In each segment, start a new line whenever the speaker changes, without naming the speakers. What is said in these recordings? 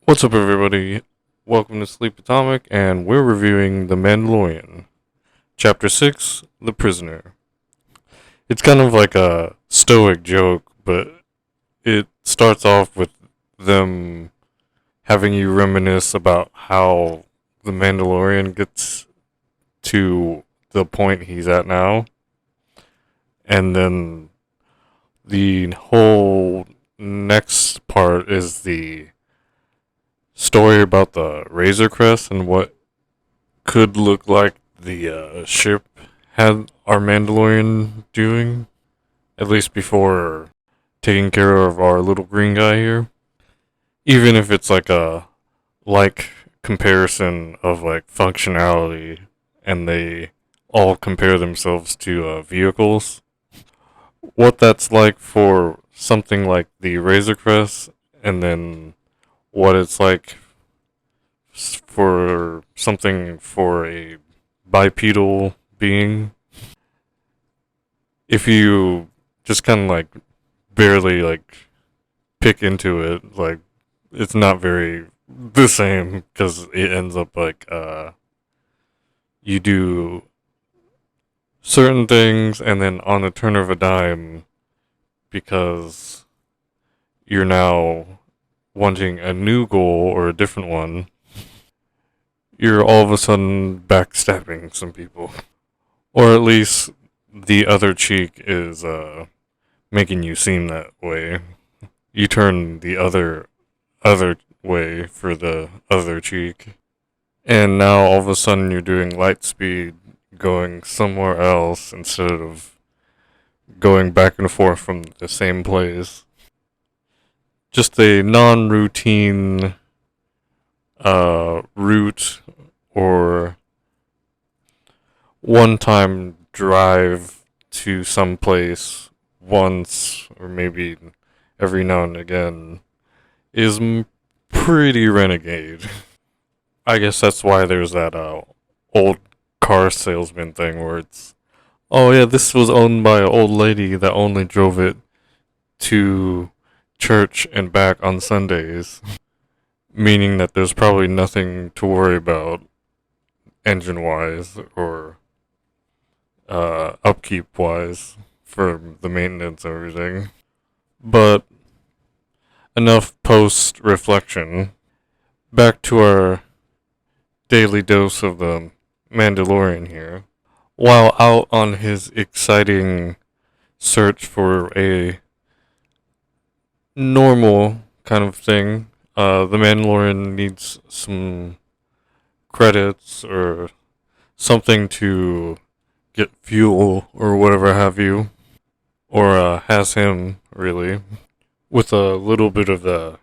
What's up, everybody? Welcome to Sleep Atomic, and we're reviewing The Mandalorian, Chapter 6, The Prisoner. It's kind of like a stoic joke, but it starts off with them having you reminisce about how The Mandalorian gets to the point he's at now, and then the whole next part is the story about the Razor Crest and what could look like the ship had our Mandalorian doing, at least before taking care of our little green guy here. Even if it's like a like comparison of like functionality, and they all compare themselves to vehicles. What that's like for something like the Razor Crest, and then what it's like for something for a bipedal being. If you just kind of like barely like pick into it, like it's not very the same because it ends up like you do certain things and then on the turn of a dime, because you're now wanting a new goal or a different one, you're all of a sudden backstabbing some people. Or at least the other cheek is making you seem that way. You turn the other way for the other cheek. And now all of a sudden you're doing light speed going somewhere else instead of going back and forth from the same place. Just a non-routine route or one-time drive to some place once or maybe every now and again is pretty renegade. I guess that's why there's that old car salesman thing where it's, oh yeah, this was owned by an old lady that only drove it to church and back on Sundays, meaning that there's probably nothing to worry about engine wise or upkeep wise for the maintenance and everything. But enough post reflection. Back to our daily dose of the Mandalorian here. While out on his exciting search for a normal kind of thing, the Mandalorian needs some credits or something to get fuel or whatever have you, or has him really, with a little bit of the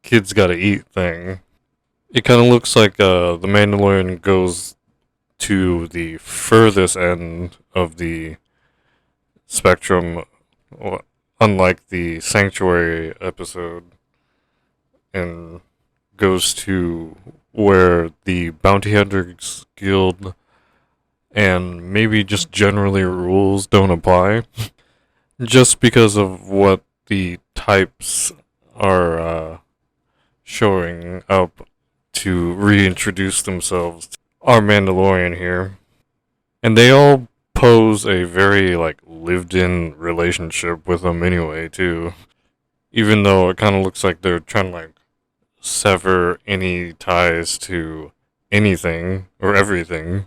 kids gotta eat thing. It kind of looks like the Mandalorian goes to the furthest end of the spectrum, unlike the Sanctuary episode, and goes to where the Bounty Hunters Guild and maybe just generally rules don't apply, just because of what the types are showing up to reintroduce themselves to our Mandalorian here. And they all pose a very like lived-in relationship with them anyway too, even though it kind of looks like they're trying to like sever any ties to anything or everything.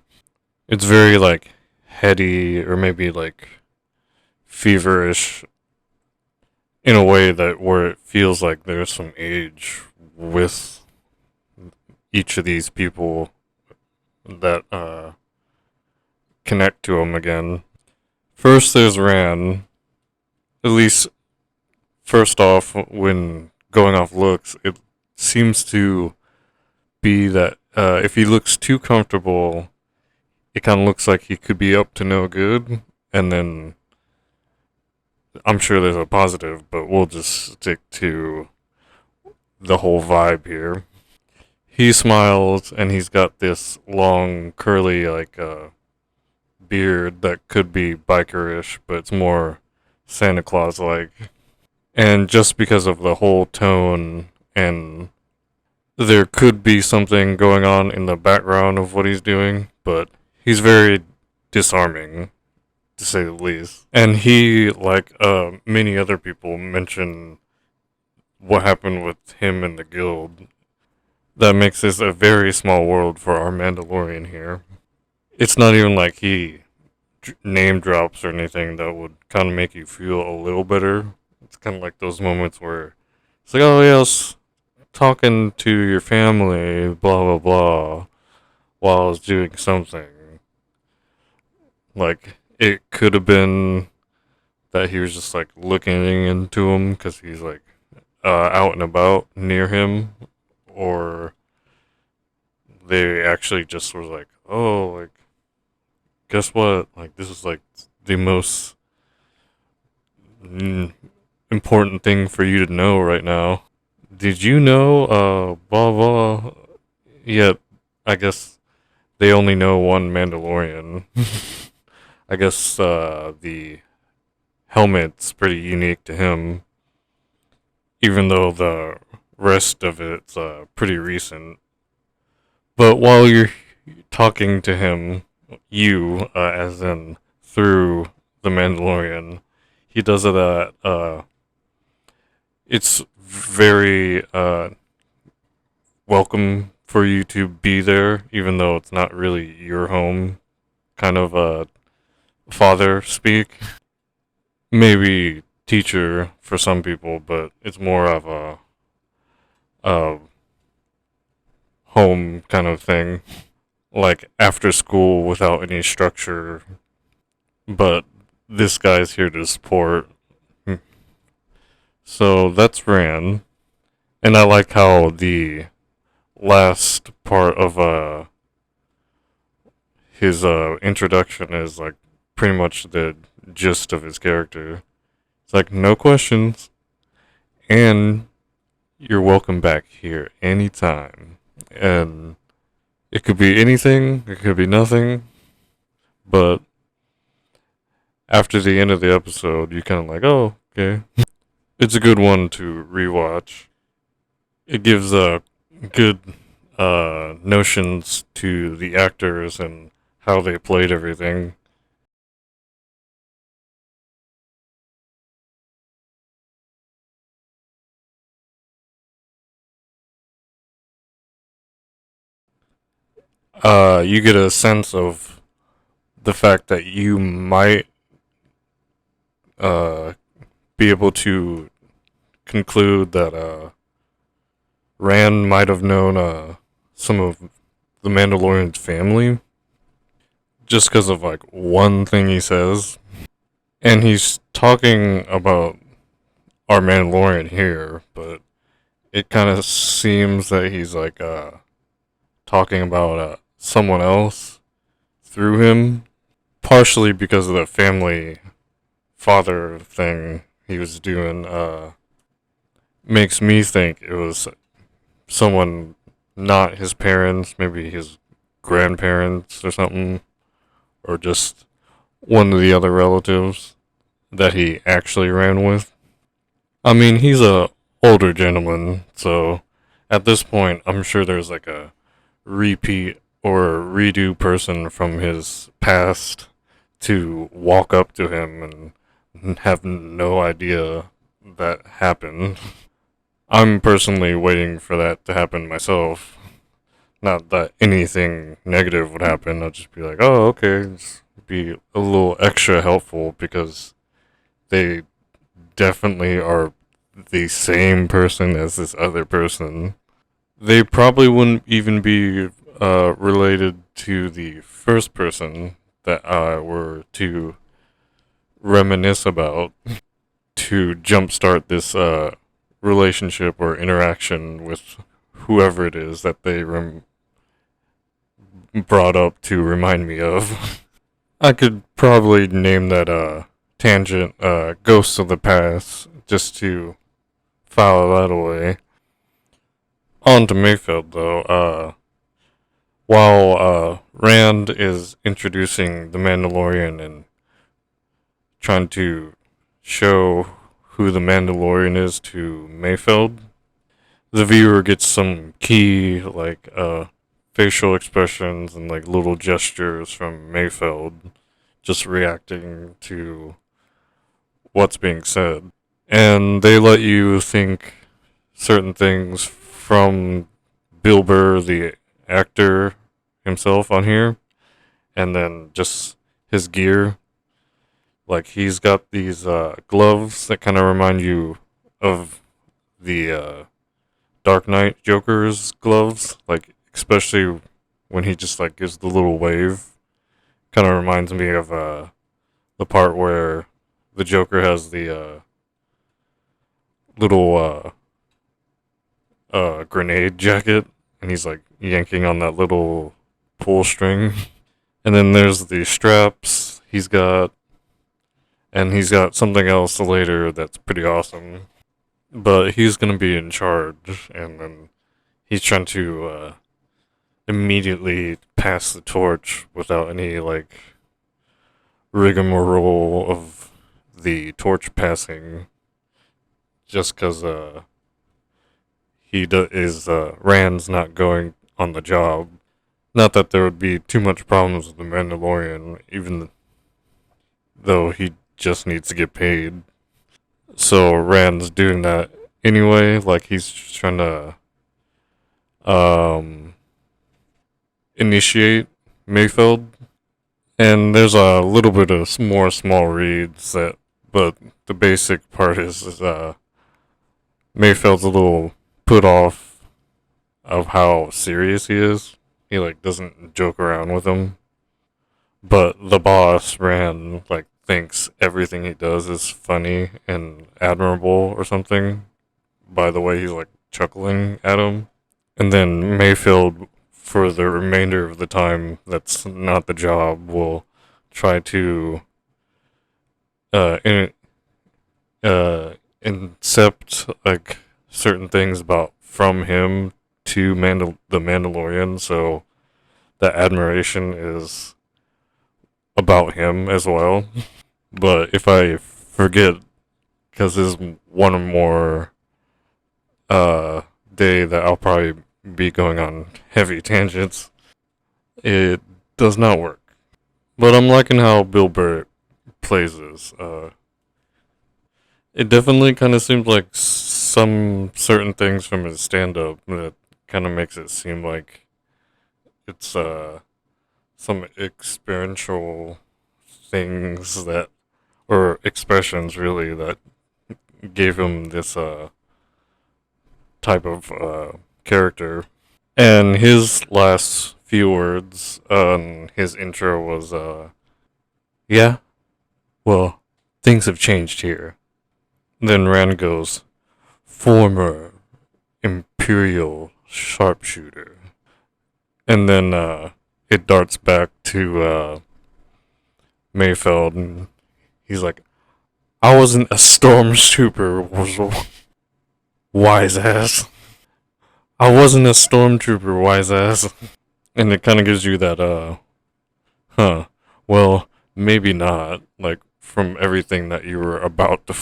It's very like heady or maybe like feverish in a way that where it feels like there's some age with each of these people that connect to him again. First there's Ran. At least first off, when going off looks, it seems to be that if he looks too comfortable, it kind of looks like he could be up to no good. And then I'm sure there's a positive, but we'll just stick to the whole vibe here. He smiles and he's got this long curly like beard that could be bikerish, but it's more Santa Claus like. And just because of the whole tone and there could be something going on in the background of what he's doing, but he's very disarming, to say the least. And he, like many other people, mention what happened with him and the guild. That makes this a very small world for our Mandalorian here. It's not even like he name drops or anything that would kind of make you feel a little better. It's kind of like those moments where it's like, oh, yes, talking to your family, blah, blah, blah, while I was doing something. Like, it could have been that he was just like looking into him because he's like out and about near him, or they actually just were like, oh, like, guess what? Like, this is like the most mm, important thing for you to know right now. Did you know, blah, blah? Yet, I guess they only know one Mandalorian. I guess, the helmet's pretty unique to him, even though the rest of it's, pretty recent. But while you're talking to him, as in through the Mandalorian, he does it at, it's very, welcome for you to be there, even though it's not really your home, kind of father speak. Maybe teacher for some people, but it's more of a home kind of thing, like after school without any structure. But this guy's here to support. So that's Ran, and I like how the last part of his introduction is like pretty much the gist of his character. It's like no questions, and you're welcome back here anytime. And it could be anything, it could be nothing, but after the end of the episode, you kind of like, oh, okay. It's a good one to rewatch. It gives good notions to the actors and how they played everything. You get a sense of the fact that you might uh, be able to conclude that Rand might have known some of the Mandalorian's family just because of like one thing he says. And he's talking about our Mandalorian here, but it kind of seems that he's like talking about someone else through him, partially because of the family father thing he was doing. Makes me think it was someone not his parents, maybe his grandparents or something, or just one of the other relatives that he actually ran with. I mean, he's a older gentleman, so at this point, I'm sure there's like a repeat or redo person from his past to walk up to him and have no idea that happened. I'm personally waiting for that to happen myself. Not that anything negative would happen. I'll just be like, oh, okay. Just be a little extra helpful because they definitely are the same person as this other person. They probably wouldn't even be related to the first person that I were to reminisce about to jumpstart this relationship or interaction with whoever it is that they brought up to remind me of. I could probably name that tangent Ghosts of the Past just to file that away. On to Mayfield though. While Rand is introducing the Mandalorian and trying to show who the Mandalorian is to Mayfield, the viewer gets some key like facial expressions and like little gestures from Mayfeld just reacting to what's being said. And they let you think certain things from Bill Burr, the actor himself, on here, and then just his gear. Like he's got these gloves that kind of remind you of the Dark Knight Joker's gloves, like especially when he just like gives the little wave. Kind of reminds me of the part where the Joker has the little grenade jacket, and he's like yanking on that little pull string. And then there's the straps he's got, and he's got something else later that's pretty awesome. But he's gonna be in charge, and then he's trying to immediately pass the torch without any like rigmarole of the torch passing, just because is Rand's not going on the job. Not that there would be too much problems with the Mandalorian, even though he just needs to get paid. So Rand's doing that anyway. Like he's trying to um, initiate Mayfeld, and there's a little bit of more small reads that, but the basic part is Mayfeld's a little put off of how serious he is. He like doesn't joke around with him, but the boss Rand like thinks everything he does is funny and admirable or something. By the way, he's like chuckling at him, and then Mayfield, for the remainder of the time that's not the job, will try to in, incept like certain things about from him to the Mandalorian, so that admiration is about him as well. But if I forget, because there's one more day that I'll probably be going on heavy tangents, it does not work. But I'm liking how Bill Burr plays this. It definitely kind of seems like some certain things from his stand-up that kind of makes it seem like it's some experiential things that, or expressions really, that gave him this type of character. And his last few words on his intro was yeah, well, things have changed here. Then Rand goes, former Imperial sharpshooter. And then it darts back to Mayfeld, and he's like, I wasn't a stormtrooper, was wise ass. I wasn't a stormtrooper, wise ass. And it kind of gives you that, huh, well, maybe not, like, from everything that you were about to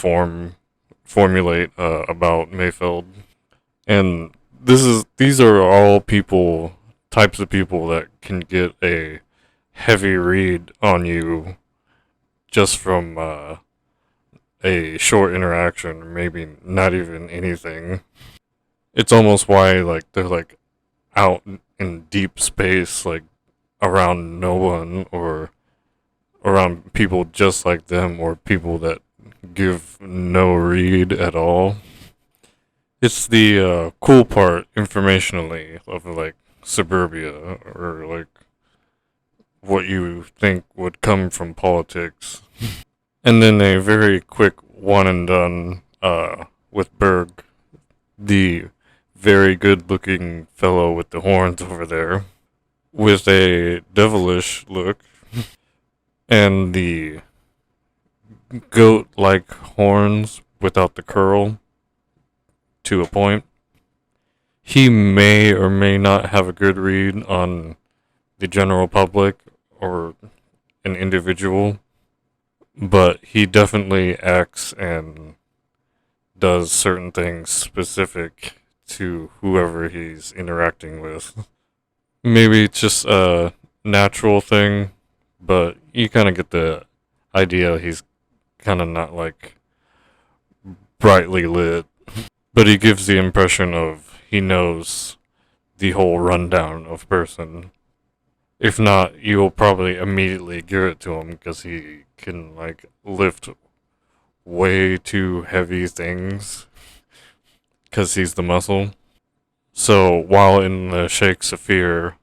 formulate about Mayfeld. And these are all types of people that can get a heavy read on you just from a short interaction, or maybe not even anything. It's almost why like they're like out in deep space, like around no one, or around people just like them, or people that give no read at all. It's the cool part informationally of like suburbia, or like what you think would come from politics. And then a very quick one and done with Berg, the very good looking fellow with the horns over there, with a devilish look, and the goat like horns without the curl to a point. He may or may not have a good read on the general public or an individual, but he definitely acts and does certain things specific to whoever he's interacting with. Maybe it's just a natural thing, but you kind of get the idea he's kind of not like brightly lit. But he gives the impression of he knows the whole rundown of person. If not, you will probably immediately give it to him because he can like lift way too heavy things because he's the muscle. So while in the shakes of fear,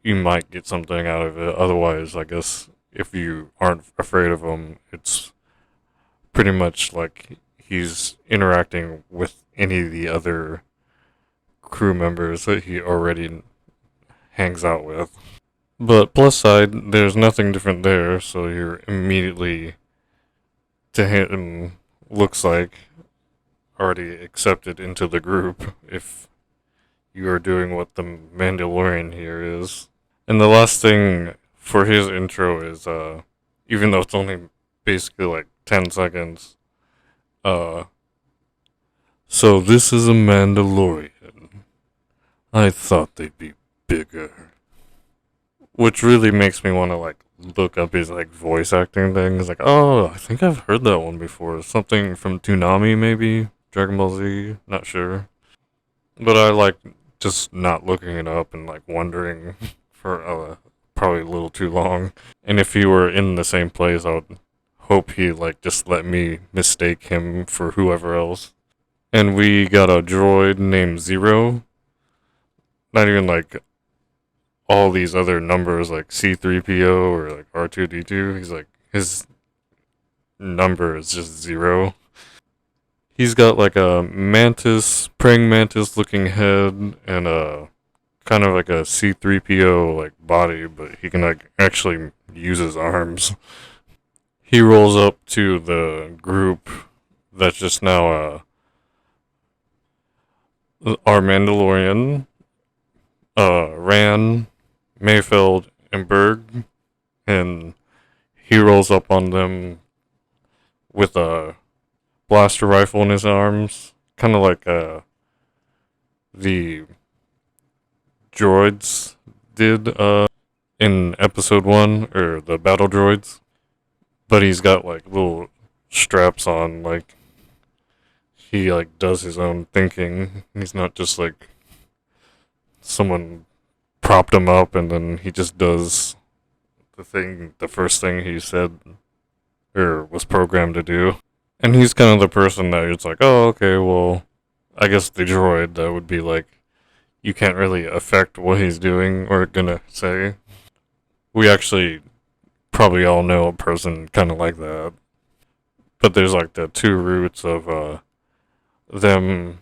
you might get something out of it. Otherwise, I guess if you aren't afraid of him, it's pretty much like he's interacting with any of the other crew members that he already hangs out with. But plus side, there's nothing different there, so you're immediately, to him, looks like already accepted into the group if you are doing what the Mandalorian here is. And the last thing for his intro is, even though it's only basically like 10 seconds, uh, so this is a Mandalorian. I thought they'd be bigger. Which really makes me want to like look up his like voice acting things. Like, oh, I think I've heard that one before. Something from Toonami, maybe Dragon Ball Z. Not sure, but I like just not looking it up and like wondering for probably a little too long. And if he were in the same place, I would hope he like just let me mistake him for whoever else. And we got a droid named Zero. Not even like all these other numbers like C3PO or like R2D2. He's like, his number is just zero. He's got like a mantis, praying mantis looking head and a kind of like a C3PO like body, but he can like actually use his arms. He rolls up to the group that's just now our Mandalorian, Ran, Mayfeld, and Berg, and he rolls up on them with a blaster rifle in his arms, kind of like the droids did in episode 1, or the battle droids. But he's got like little straps on, like he like does his own thinking. He's not just like someone propped him up and then he just does the first thing he said or was programmed to do. And he's kind of the person that it's like, oh, okay, well, I guess the droid that would be like, you can't really affect what he's doing or gonna say. We actually probably all know a person kind of like that. But there's like the two routes of them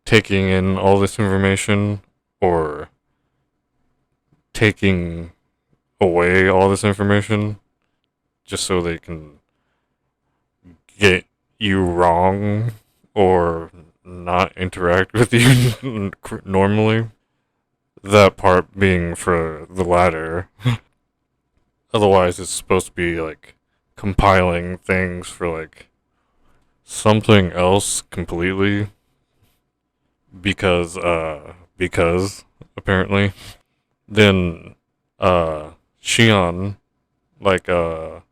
taking in all this information or taking away all this information just so they can get you wrong or not interact with you normally. That part being for the latter. Otherwise, it's supposed to be like compiling things for like something else completely because apparently then Shion like kind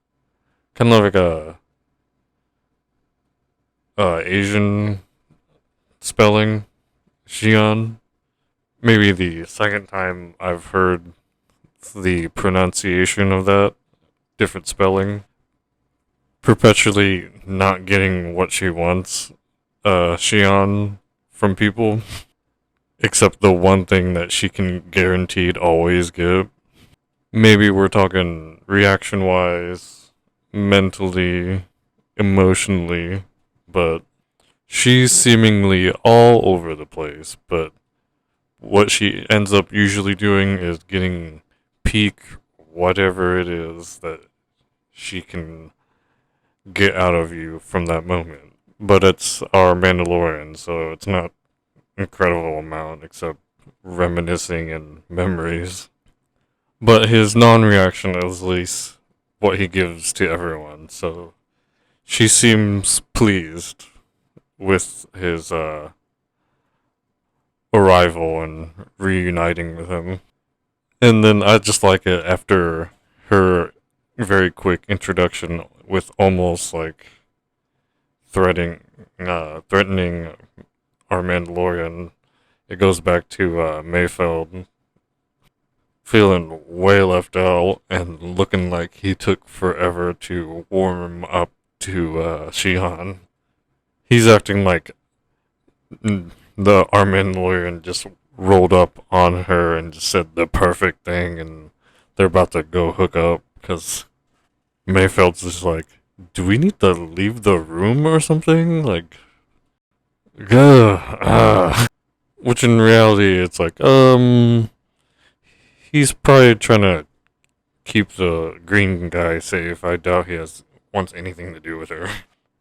of like a Asian spelling Shion. Maybe the second time I've heard the pronunciation of that different spelling. Perpetually not getting what she wants, Shion, from people, except the one thing that she can guaranteed always get. Maybe we're talking reaction wise, mentally, emotionally, but she's seemingly all over the place. But what she ends up usually doing is getting peak whatever it is that she can get out of you from that moment. But it's our Mandalorian, so it's not incredible amount except reminiscing and memories. But his non-reaction is at least what he gives to everyone, so she seems pleased with his arrival and reuniting with him. And then I just like it after her very quick introduction with almost like threatening our Mandalorian. It goes back to Mayfeld feeling way left out and looking like he took forever to warm up to Shihan. He's acting like the our Mandalorian just rolled up on her and just said the perfect thing, and they're about to go hook up because Mayfeld's just like, do we need to leave the room or something? Like, which in reality, it's like, he's probably trying to keep the green guy safe. I doubt he wants anything to do with her.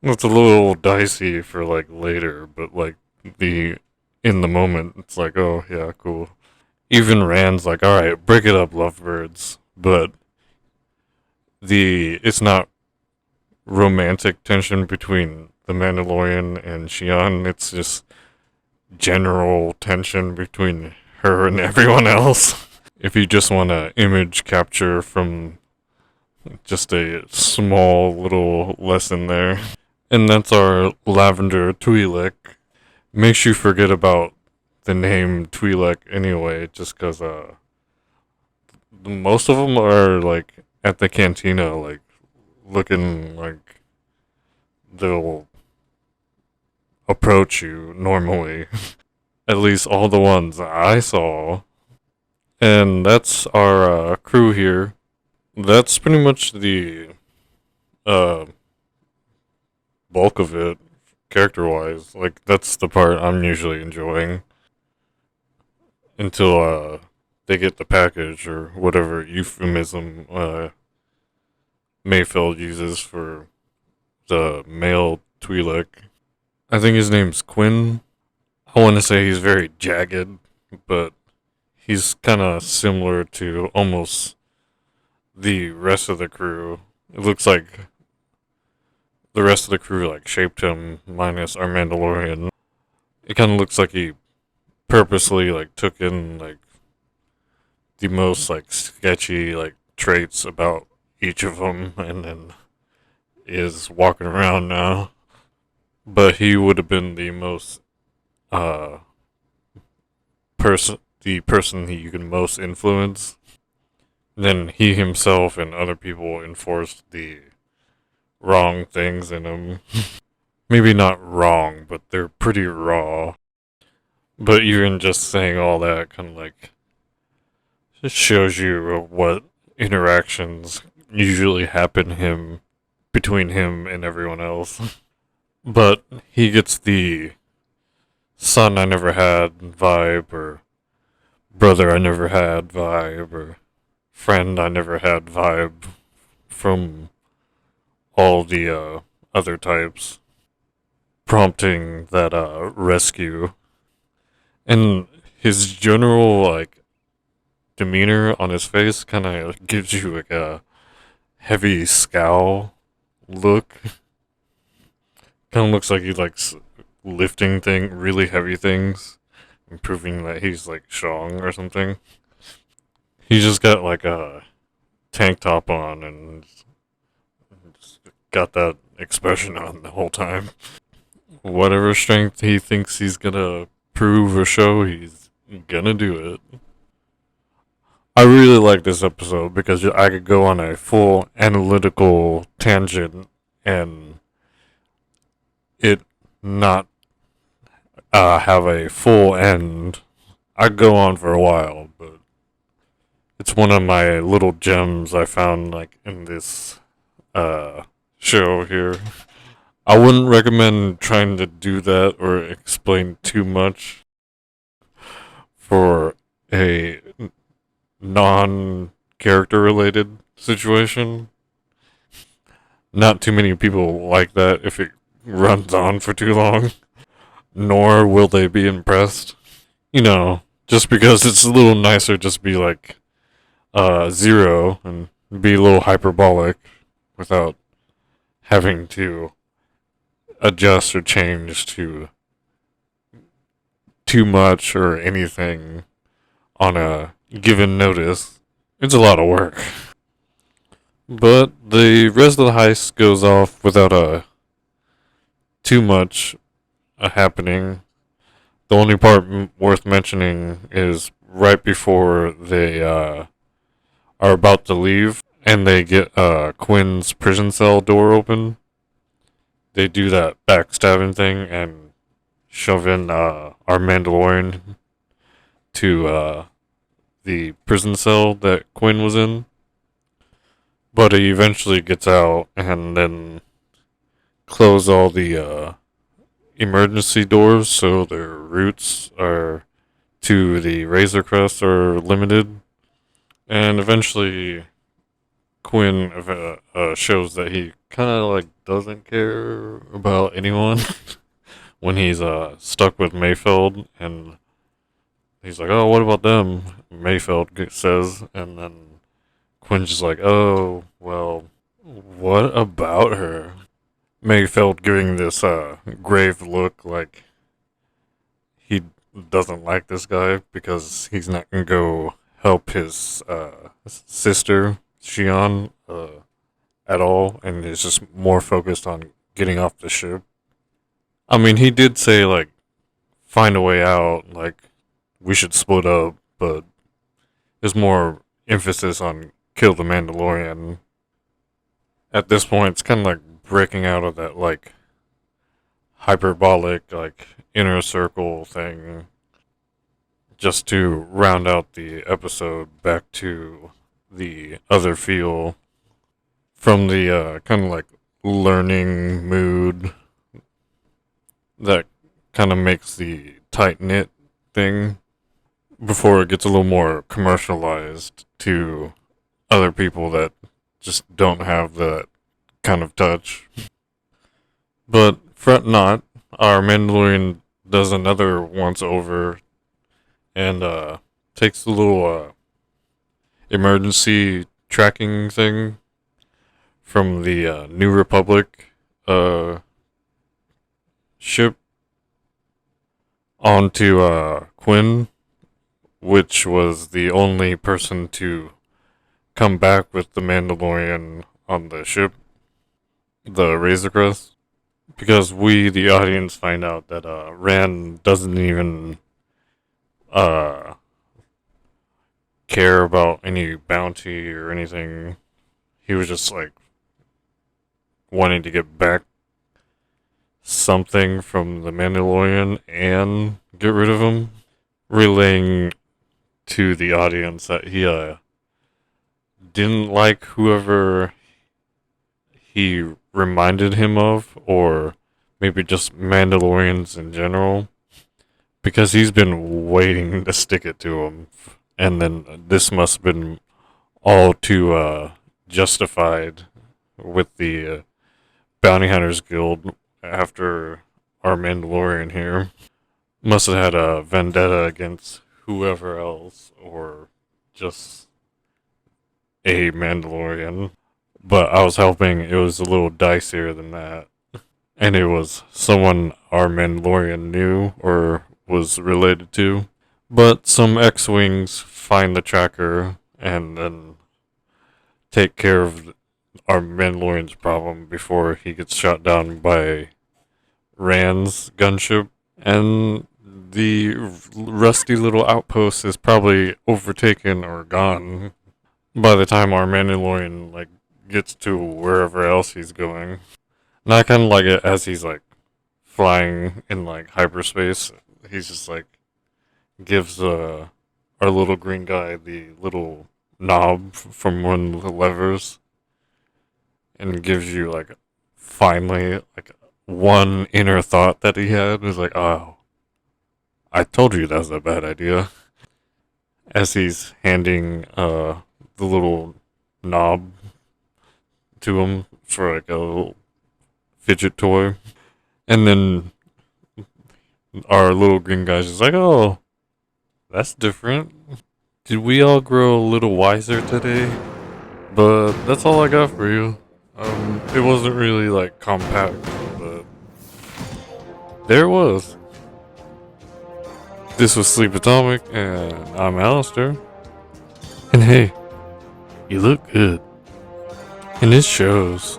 It's a little dicey for like later, but like the in the moment, it's like, oh yeah, cool. Even Rand's like, all right, break it up, lovebirds, but it's not romantic tension between the Mandalorian and Xi'an. It's just general tension between her and everyone else. If you just want to image capture from just a small little lesson there. And that's our Lavender Twi'lek. Makes you forget about the name Twi'lek anyway, just because most of them are like at the cantina, like looking like they'll approach you normally. At least all the ones I saw. And that's our crew here. That's pretty much the uh, bulk of it, character wise. Like, that's the part I'm usually enjoying until they get the package or whatever euphemism Mayfeld uses for the male Twi'lek. I think his name's Quinn. I want to say he's very jagged, but he's kind of similar to almost the rest of the crew. It looks like the rest of the crew like shaped him minus our Mandalorian. It kind of looks like he purposely like took in like the most like sketchy like traits about each of them and then is walking around now. But he would have been the most uh the person you can most influence. Then he himself and other people enforced the wrong things in him. Maybe not wrong, but they're pretty raw. But even just saying all that kind of like just shows you what interactions usually happen him between him and everyone else. But he gets the son I never had vibe, or brother I never had vibe, or friend I never had vibe from all the other types, prompting that rescue. And his general like demeanor on his face kind of gives you like a heavy scowl look. Kind of looks like he likes lifting really heavy things, and proving that he's like strong or something. He just got like a tank top on and just got that expression on the whole time. Whatever strength he thinks he's gonna prove or show, he's gonna do it. I really like this episode because I could go on a full analytical tangent and it not have a full end. I go on for a while, but it's one of my little gems I found like in this show here. I wouldn't recommend trying to do that or explain too much for a non character related situation. Not too many people like that if it runs on for too long, nor will they be impressed. You know, just because it's a little nicer just be like zero and be a little hyperbolic without having to adjust or change to too much or anything on a given notice. It's a lot of work. But the rest of the heist goes off without too much happening. The only part worth mentioning is right before they are about to leave and they get Quinn's prison cell door open. They do that backstabbing thing and shove in our Mandalorian to the prison cell that Quinn was in. But he eventually gets out and then close all the emergency doors so their routes are to the Razor Crest are limited. And eventually Quinn shows that he kind of like doesn't care about anyone when he's stuck with Mayfeld, and he's like, "Oh, what about them?" Mayfeld says, and then Quinn's just like, "Oh, well, what about her?" Mayfeld giving this grave look like he doesn't like this guy because he's not gonna go help his sister Shion at all, and is just more focused on getting off the ship. I mean, he did say like find a way out, like we should split up, but there's more emphasis on kill the Mandalorian. At this point, it's kind of like breaking out of that like hyperbolic like inner circle thing just to round out the episode back to the other feel from the kind of like learning mood that kind of makes the tight knit thing before it gets a little more commercialized to other people that just don't have that kind of touch. But fret not, our Mandalorian does another once over and takes the little emergency tracking thing from the New Republic ship onto Quinn, which was the only person to come back with the Mandalorian on the ship, the Razor Crest, because we, the audience, find out that Rand doesn't even care about any bounty or anything. He was just like wanting to get back something from the Mandalorian and get rid of him, relaying to the audience that he didn't like whoever he reminded him of, or maybe just Mandalorians in general, because he's been waiting to stick it to him, and then this must have been all too justified with the Bounty Hunters Guild after our Mandalorian here. Must have had a vendetta against whoever else, or just a Mandalorian. But I was hoping it was a little dicier than that. And it was someone our Mandalorian knew or was related to. But some X-Wings find the tracker and then take care of our Mandalorian's problem before he gets shot down by Rand's gunship. And the rusty little outpost is probably overtaken or gone by the time our Mandalorian like gets to wherever else he's going. And I kind of like it as he's like flying in like hyperspace. He's just like gives our little green guy the little knob from one of the levers, and gives you like finally like one inner thought that he had is like, oh, I told you that was a bad idea. As he's handing the little knob to him for like a little fidget toy. And then our little green guy's just like, oh, that's different. Did we all grow a little wiser today? But that's all I got for you. It wasn't really like compact, but there it was. This was Sleep Atomic, and I'm Alistair. And hey, you look good. And it shows.